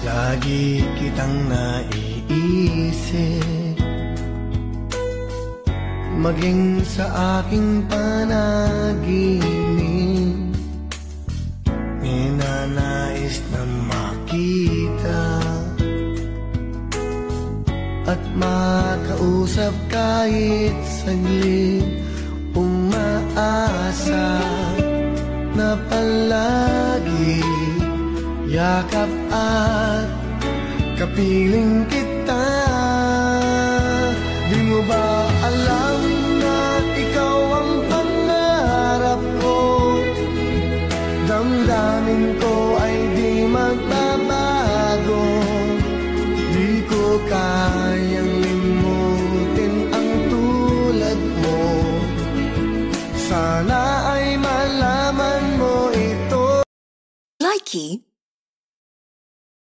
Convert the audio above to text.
Lagi kitang naiisip, maging sa aking panaginip. Ninanais na makita at makausap kahit saglit. Umaasa na palagi yakap at kapiling kita. Di mo ba alam na ikaw ang pangarap ko? Damdamin ko ay di magbabago. Di ko kayang limutin ang tulad mo. Sana ay malaman mo ito. Likey